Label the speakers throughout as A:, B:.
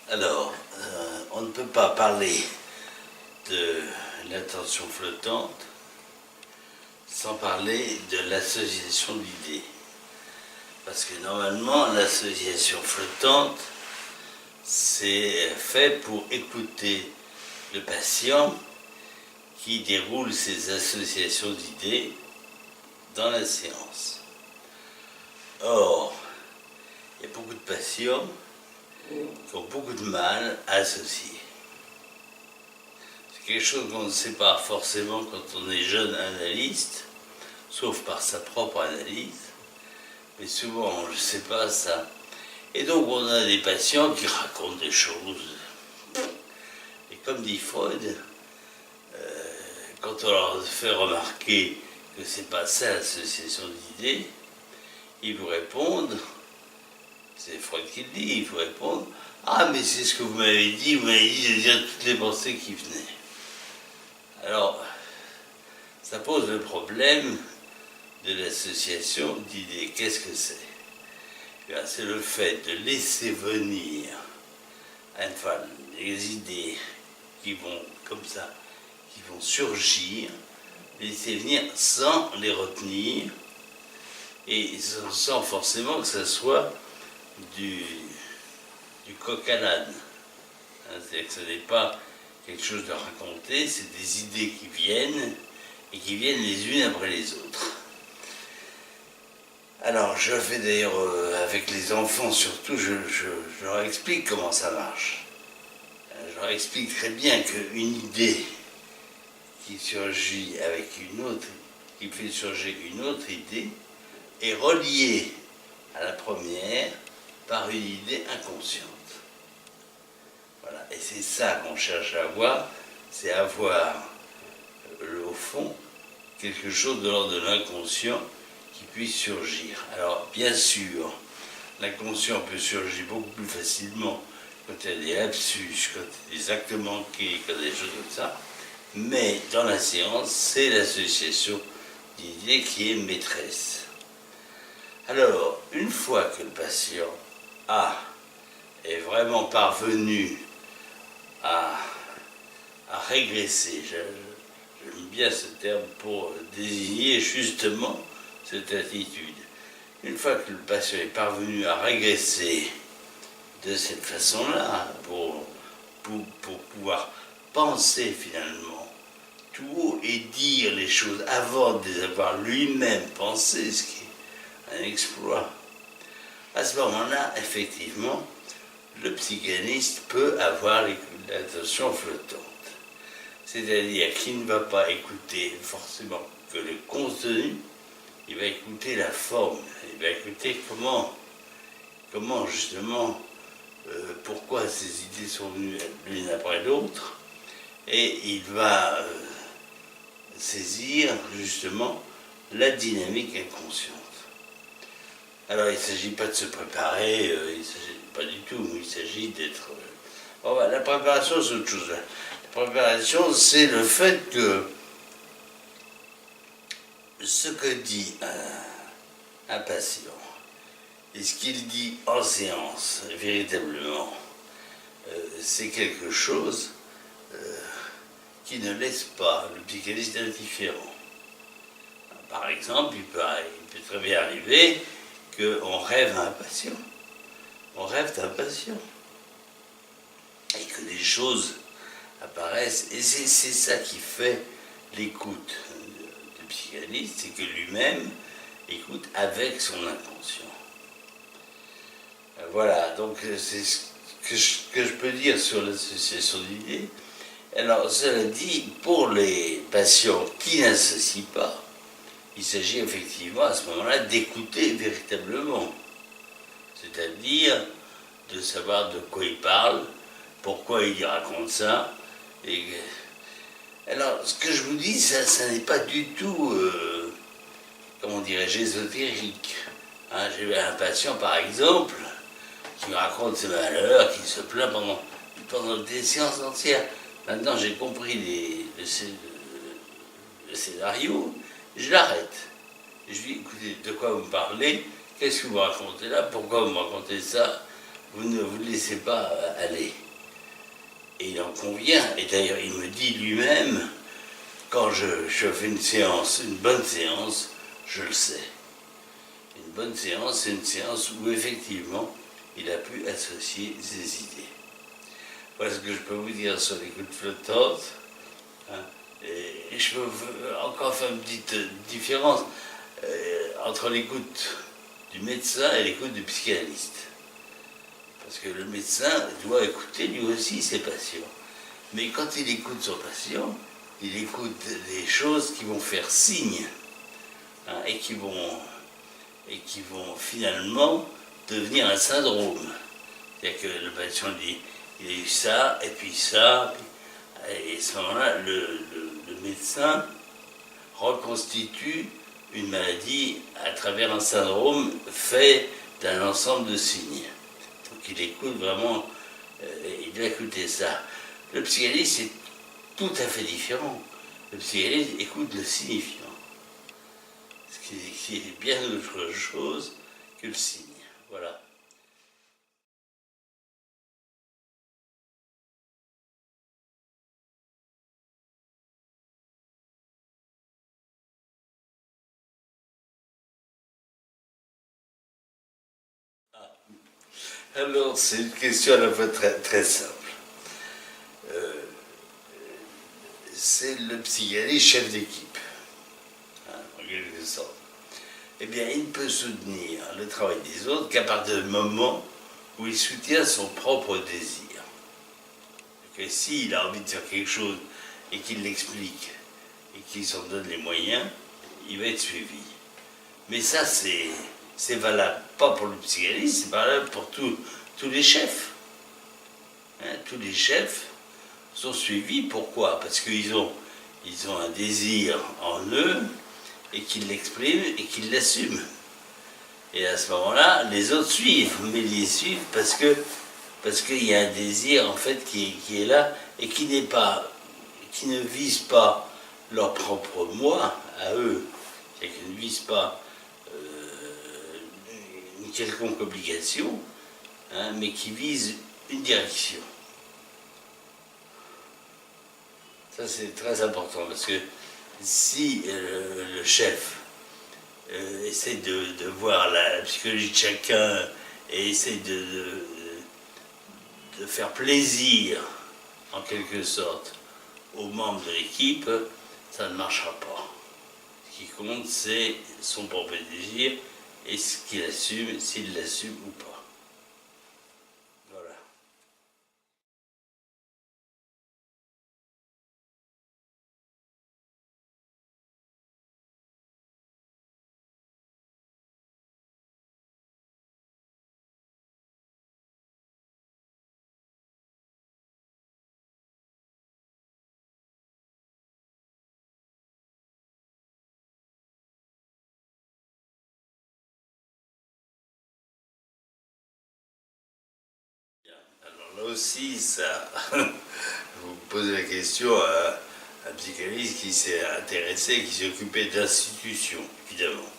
A: Alors, on ne peut pas parler de l'attention flottante sans parler de l'association d'idées. Parce que normalement, l'association flottante, c'est fait pour écouter le patient qui déroule ses associations d'idées dans la séance. Or, il y a beaucoup de patients qui ont beaucoup de mal à associer. C'est quelque chose qu'on ne sait pas forcément quand on est jeune analyste, sauf par sa propre analyse, mais souvent on ne le sait pas ça. Et donc on a des patients qui racontent des choses. Et comme dit Freud, quand on leur fait remarquer que c'est pas ça l'association d'idées, ils vous répondent, c'est Freud qui le dit, il faut répondre, ah mais c'est ce que vous m'avez dit de dire toutes les pensées qui venaient. Alors, ça pose le problème de l'association d'idées. Qu'est-ce que c'est? C'est le fait de laisser venir à une fois les idées qui vont comme ça, qui vont surgir, laisser venir sans les retenir et sans forcément que ça soit du coq à l'âne. C'est-à-dire que ce n'est pas quelque chose de raconté, c'est des idées qui viennent et qui viennent les unes après les autres. Alors, je fais d'ailleurs avec les enfants surtout, je leur explique comment ça marche. Je leur explique très bien qu'une idée qui surgit avec une autre, qui fait surgir une autre idée, est reliée à la première par une idée inconsciente. Voilà. Et c'est ça qu'on cherche à avoir, c'est avoir, au fond, quelque chose de l'ordre de l'inconscient qui puisse surgir. Alors, bien sûr, l'inconscient peut surgir beaucoup plus facilement quand il y a des lapsus, quand il y a des actes manqués, quand il y a des choses comme ça, mais dans la séance, c'est l'association d'idées qui est maîtresse. Alors, une fois que le patient est vraiment parvenu à régresser, j'aime bien ce terme pour désigner justement cette attitude. Une fois que le patient est parvenu à régresser de cette façon-là, pour pouvoir penser finalement tout haut et dire les choses avant de les avoir lui-même pensées, ce qui est un exploit, à ce moment-là, effectivement, le psychanalyste peut avoir l'attention flottante. C'est-à-dire qu'il ne va pas écouter forcément que le contenu, il va écouter la forme, il va écouter comment justement, pourquoi ces idées sont venues l'une après l'autre, et il va saisir justement la dynamique inconsciente. Alors il ne s'agit pas de se préparer, il ne s'agit pas du tout, il s'agit d'être... la préparation c'est autre chose. La préparation c'est le fait que ce que dit un patient et ce qu'il dit en séance, véritablement, c'est quelque chose qui ne laisse pas le psychanalyste indifférent. Par exemple, il peut très bien arriver qu'on rêve à un patient. On rêve d'un patient. Et que des choses apparaissent. Et c'est ça qui fait l'écoute du psychanalyste, c'est que lui-même écoute avec son inconscient. Voilà, donc c'est ce que je peux dire sur l'association d'idées. Alors, cela dit, pour les patients qui n'associent pas, il s'agit effectivement à ce moment-là d'écouter véritablement. C'est-à-dire de savoir de quoi il parle, pourquoi il raconte ça. Alors, ce que je vous dis, ça n'est pas du tout, comment dirais-je, ésotérique. J'ai eu un patient, par exemple, qui me raconte ses malheurs, qui se plaint pendant des séances entières. Maintenant, j'ai compris le scénario, je l'arrête. Je lui dis, écoutez, de quoi vous me parlez? Qu'est-ce que vous me racontez là? Pourquoi vous me racontez ça? vous ne vous laissez pas aller. Et il en convient, et d'ailleurs il me dit lui-même, quand je fais une séance, une bonne séance, je le sais. Une bonne séance, c'est une séance où effectivement il a pu associer ses idées. Voilà ce que je peux vous dire sur l'écoute flottante. Hein. Et je peux encore faire une petite différence entre l'écoute du médecin et l'écoute du psychanalyste. Parce que le médecin doit écouter lui aussi ses patients. Mais quand il écoute son patient, il écoute des choses qui vont faire signe, hein, et qui vont finalement devenir un syndrome. C'est-à-dire que le patient dit, il a eu ça, et puis ça, et à ce moment-là, le médecin reconstitue une maladie à travers un syndrome fait d'un ensemble de signes. Donc il écoute vraiment, il doit écouter ça. Le psychanalyste est tout à fait différent. Le psychanalyste écoute le signifiant, ce qui est bien autre chose que le signe. Voilà. Alors, c'est une question à la fois très, très simple. C'est le psychanalyste chef d'équipe, hein, en quelque sorte. Eh bien, il ne peut soutenir le travail des autres qu'à partir du moment où il soutient son propre désir. Et s'il a envie de faire quelque chose et qu'il l'explique et qu'il s'en donne les moyens, il va être suivi. Mais ça, c'est valable pas pour le psychanalyste, c'est valable pour tous les chefs. Hein, tous les chefs sont suivis. Pourquoi? Parce qu'ils ont un désir en eux et qu'ils l'expriment et qu'ils l'assument. Et à ce moment-là, les autres suivent, mais ils les suivent parce qu'il y a un désir en fait qui est là et qui ne vise pas leur propre moi à eux, et qui ne vise pas une quelconque obligation, hein, mais qui vise une direction. Ça c'est très important parce que si le chef essaie de voir la psychologie de chacun et essaie de faire plaisir en quelque sorte aux membres de l'équipe, ça ne marchera pas. Ce qui compte, c'est son propre désir et ce qu'il assume, s'il l'assume ou pas. Voilà. Alors là aussi, ça, vous posez la question à un psychanalyste qui s'est intéressé, qui s'est occupé d'institutions, évidemment.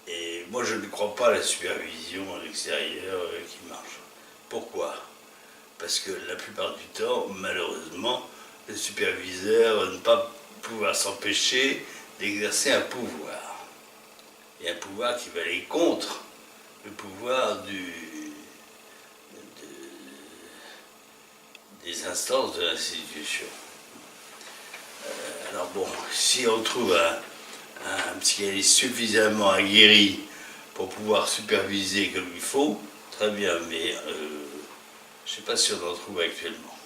A: Et moi, je ne crois pas à la supervision à l'extérieur qui marche. Pourquoi? Parce que la plupart du temps, malheureusement, le superviseur va ne pas pouvoir s'empêcher d'exercer un pouvoir. Et un pouvoir qui va aller contre le pouvoir des instances de l'institution. Alors bon, si on trouve un psychanalyste suffisamment aguerri pour pouvoir superviser comme il faut, très bien, mais je ne sais pas si on en trouve actuellement.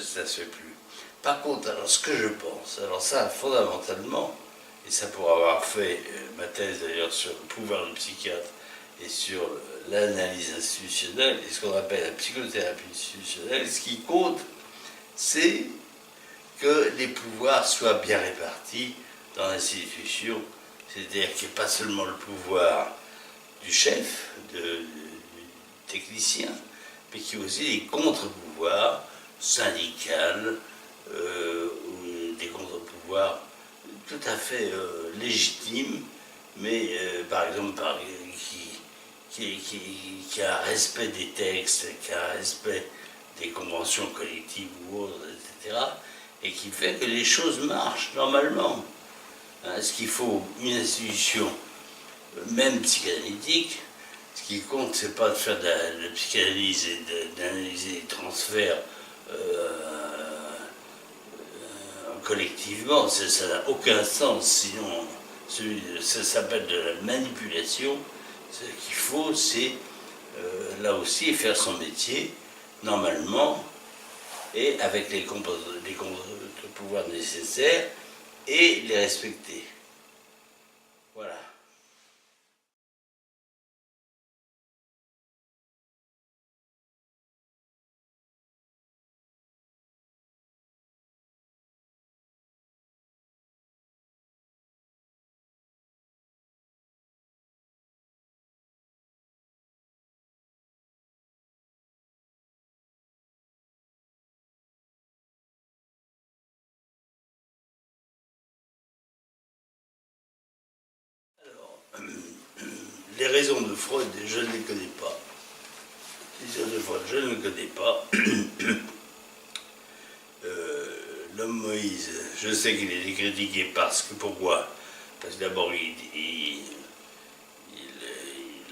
A: Ça ne se fait plus. Par contre, alors ce que je pense, alors ça fondamentalement, et ça pour avoir fait ma thèse d'ailleurs sur le pouvoir du psychiatre et sur l'analyse institutionnelle et ce qu'on appelle la psychothérapie institutionnelle, ce qui compte, c'est que les pouvoirs soient bien répartis dans l'institution, c'est-à-dire qu'il n'y ait pas seulement le pouvoir du chef, du technicien, mais qu'il y ait aussi des contre-pouvoirs syndicaux, des contre-pouvoirs tout à fait légitimes, mais par exemple qui a un respect des textes, qui a un respect des conventions collectives ou autres, etc., et qui fait que les choses marchent normalement. Hein, ce qu'il faut, une institution, même psychanalytique, ce qui compte, c'est pas de faire de la psychanalyse et d'analyser les transferts collectivement, ça n'a aucun sens, sinon ça s'appelle de la manipulation. Ce qu'il faut, c'est là aussi faire son métier normalement et avec les pouvoirs nécessaires et les respecter. Voilà. Les raisons de Freud, je ne les connais pas. Les raisons de Freud, je ne les connais pas. L'homme Moïse, je sais qu'il a été critiqué parce que, pourquoi? Parce que d'abord, il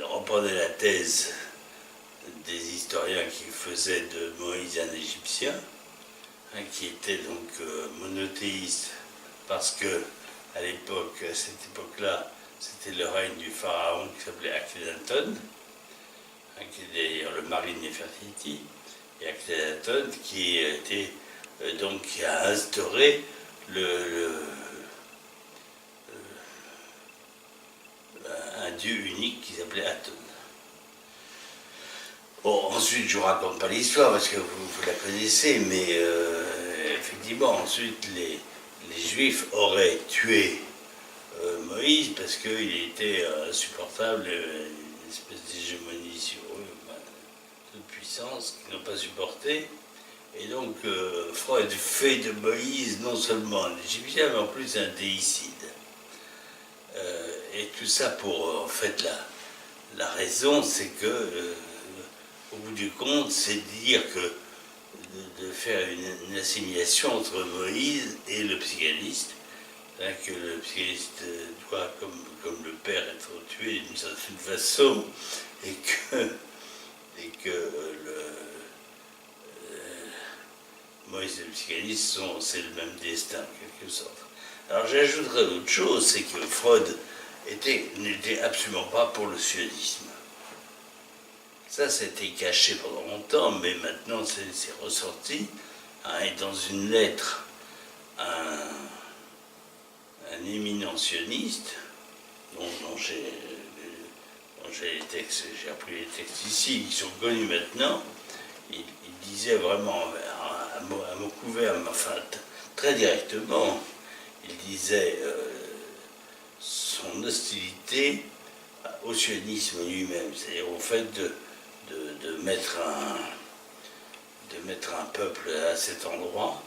A: reprenait la thèse des historiens qui faisaient de Moïse un Égyptien, hein, qui était donc monothéiste, parce que à l'époque, à cette époque-là, c'était le règne du pharaon qui s'appelait Akhenaton, hein, qui est d'ailleurs le mari de Néfertiti, et Akhenaton qui était donc qui a instauré un dieu unique qui s'appelait Aton. Bon, ensuite, je ne vous raconte pas l'histoire parce que vous la connaissez, mais effectivement, ensuite, les Juifs auraient tué Moïse parce qu'il était insupportable, une espèce d'hégémonie sur eux, de puissance qu'ils n'ont pas supporté. Et donc, Freud fait de Moïse non seulement un Égyptien, mais en plus un déicide. Et tout ça pour, en fait, la raison, c'est que, au bout du compte, c'est de dire que de faire une assimilation entre Moïse et le psychanalyste, hein, que le psychanalyste doit, comme le père, être tué d'une certaine façon, et que Moïse et le psychanalyste c'est le même destin, en quelque sorte. Alors j'ajouterais autre chose, c'est que Freud n'était absolument pas pour le sionisme. Ça, c'était caché pendant longtemps, mais maintenant c'est ressorti. Hein, et dans une lettre, un éminent sioniste, dont j'ai appris les textes ici, qui sont connus maintenant, il disait vraiment à mot couvert, enfin très directement, il disait son hostilité au sionisme lui-même, c'est-à-dire au fait de mettre un peuple à cet endroit,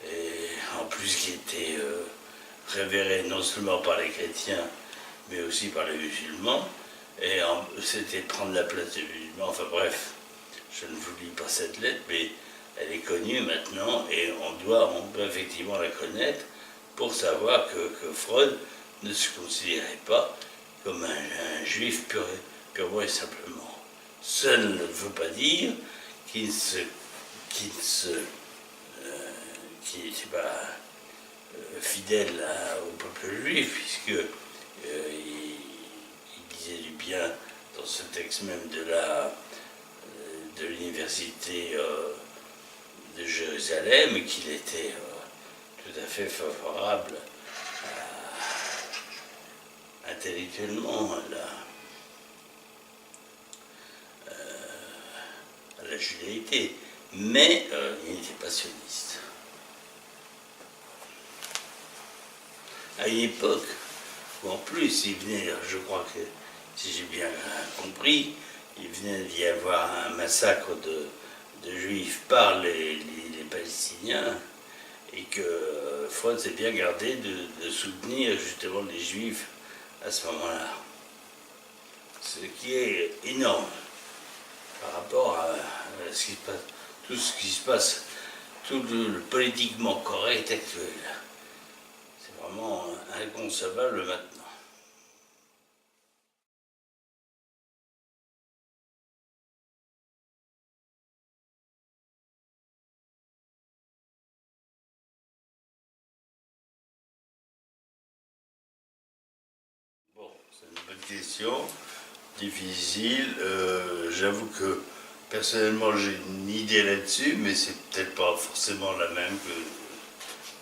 A: et en plus qui était révéré non seulement par les chrétiens, mais aussi par les musulmans, et c'était prendre la place des musulmans, enfin bref, je ne vous lis pas cette lettre, mais elle est connue maintenant, et on peut effectivement la connaître pour savoir que Freud ne se considérait pas comme un juif purement et simplement. Ça ne veut pas dire qu'il n'était pas fidèle au peuple juif, puisque il disait du bien dans ce texte même de l'université de Jérusalem, qu'il était tout à fait favorable intellectuellement à la judaïté, mais il n'était pas sioniste. À une époque où en plus il venait, je crois que si j'ai bien compris, il venait d'y avoir un massacre de juifs par les Palestiniens, et que Freud s'est bien gardé de soutenir justement les juifs à ce moment-là. ce qui est énorme par rapport à ce qui se passe, tout ce qui se passe, tout le politiquement correct actuel. C'est vraiment inconcevable maintenant. Bon, c'est une bonne question, difficile. J'avoue que personnellement j'ai une idée là-dessus, mais c'est peut-être pas forcément la même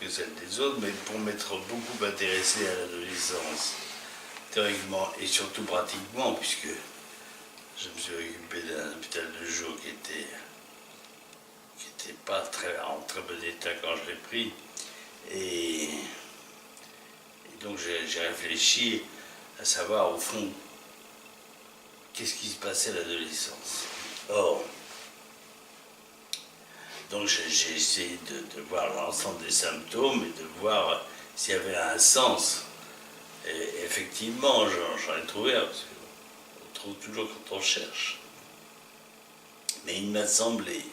A: que celle des autres, mais pour m'être beaucoup intéressé à l'adolescence, théoriquement et surtout pratiquement, puisque je me suis occupé d'un hôpital de jour qui était pas en très bon état quand je l'ai pris, et donc j'ai réfléchi à savoir au fond qu'est-ce qui se passait à l'adolescence. Or, donc j'ai essayé de voir l'ensemble des symptômes et de voir s'il y avait un sens. Et effectivement, j'en ai trouvé un, parce qu'on trouve toujours quand on cherche. Mais il m'a semblé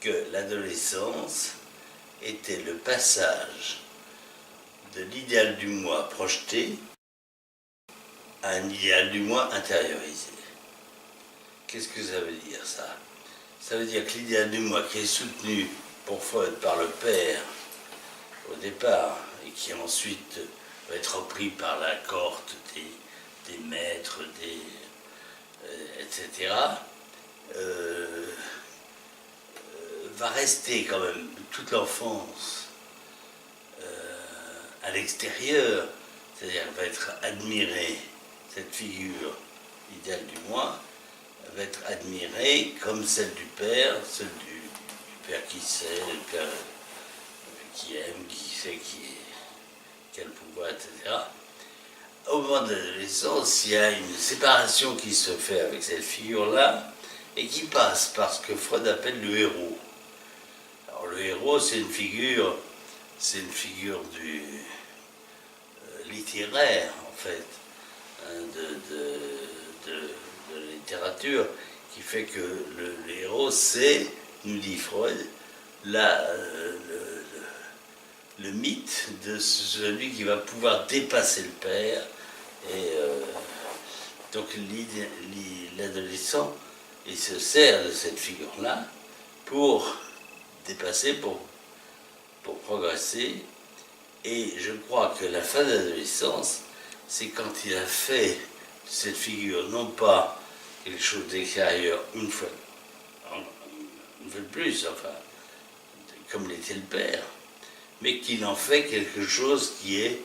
A: que l'adolescence était le passage de l'idéal du moi projeté à un idéal du moi intériorisé. Qu'est-ce que ça veut dire ça? Ça veut dire que l'idéal du moi qui est soutenu pour Freud par le père au départ et qui ensuite va être repris par la cohorte des maîtres, etc., va rester quand même toute l'enfance à l'extérieur, c'est-à-dire va être admirée, cette figure idéale du moi, va être admirée comme celle du père, celle du père qui sait, le père qui aime, qui sait qui a le pouvoir, etc. Au moment de l'adolescence, il y a une séparation qui se fait avec cette figure-là et qui passe par ce que Freud appelle le héros. Alors le héros, c'est une figure du littéraire, en fait, hein, de la littérature, qui fait que le héros, c'est, nous dit Freud, le mythe de celui qui va pouvoir dépasser le père. Et donc l'adolescent, il se sert de cette figure-là pour dépasser, pour progresser. Et je crois que la fin de l'adolescence, c'est quand il a fait de cette figure, non pas quelque chose d'extérieur une fois de plus, enfin, comme l'était le père, mais qu'il en fait quelque chose qui est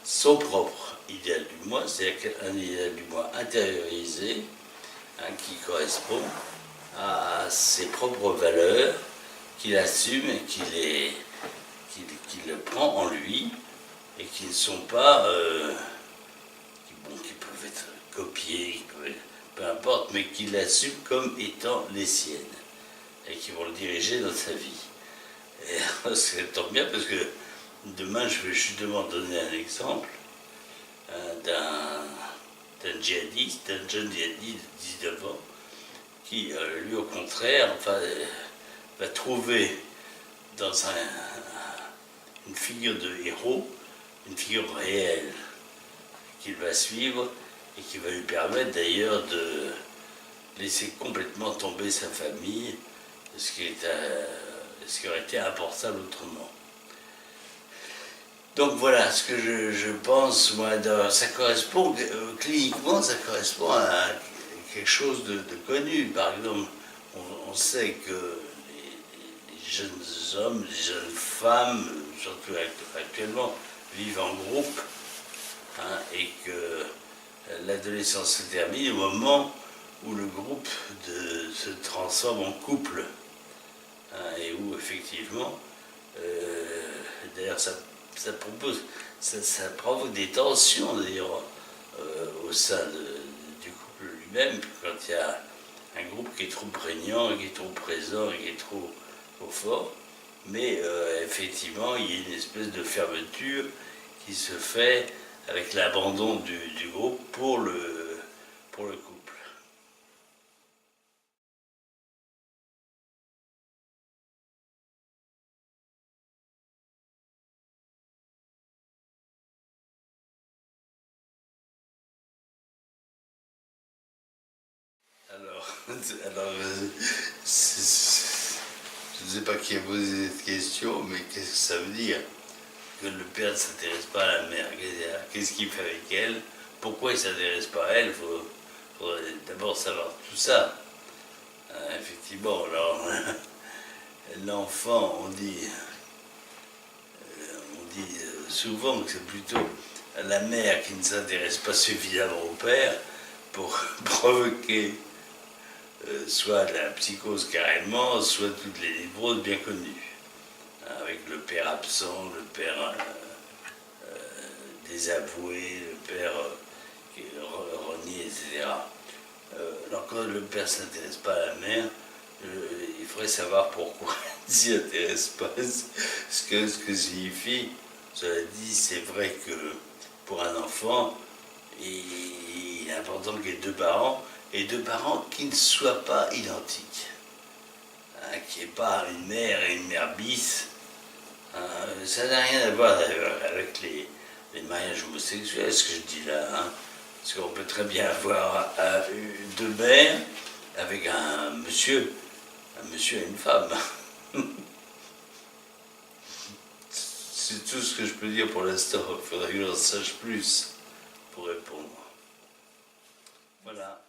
A: son propre idéal du moi, c'est-à-dire un idéal du moi intériorisé, hein, qui correspond à ses propres valeurs, qu'il assume et qu'il prend en lui, et qui ne sont pas, qui peuvent être copiés, peu importe, mais qu'il assume comme étant les siennes, et qui vont le diriger dans sa vie. Et ça tombe bien parce que demain, je vais justement donner un exemple d'un djihadiste, d'un jeune djihadiste de 19 ans, qui, lui, au contraire, enfin, va trouver dans une figure de héros, une figure réelle qu'il va suivre et qui va lui permettre d'ailleurs de laisser complètement tomber sa famille, ce qui aurait été impensable autrement. Donc voilà ce que je pense, moi, ça correspond, cliniquement, ça correspond à quelque chose de connu. Par exemple, on sait que les jeunes hommes, les jeunes femmes, surtout actuellement, vivent en groupe, hein, et que l'adolescence se termine au moment où le groupe se transforme en couple, hein, et où effectivement, d'ailleurs ça provoque des tensions d'ailleurs au sein du couple lui-même, quand il y a un groupe qui est trop prégnant, qui est trop présent, et qui est trop fort, mais effectivement il y a une espèce de fermeture qui se fait avec l'abandon du groupe pour pour le couple. Alors, je ne sais pas qui a posé cette question, mais qu'est-ce que ça veut dire? Que le père ne s'intéresse pas à la mère. Qu'est-ce qu'il fait avec elle? Pourquoi il ne s'intéresse pas à elle? Il faudrait d'abord savoir tout ça. Effectivement, alors, l'enfant, on dit souvent que c'est plutôt la mère qui ne s'intéresse pas suffisamment au père pour provoquer soit de la psychose carrément, soit toutes les névroses bien connues. Avec le père absent, le père désavoué, le père renié, etc. Alors quand le père ne s'intéresse pas à la mère, il faudrait savoir pourquoi il ne s'y intéresse pas, ce que signifie. Cela dit, c'est vrai que pour un enfant, il est important qu'il y ait deux parents, et deux parents qui ne soient pas identiques. Qu'il n'y ait pas une mère et une mère bis. Ça n'a rien à voir d'ailleurs avec les mariages homosexuels, ce que je dis là. Parce qu'on peut très bien avoir deux mères avec un monsieur et une femme. C'est tout ce que je peux dire pour l'instant. Il faudrait que j'en sache plus pour répondre. Voilà.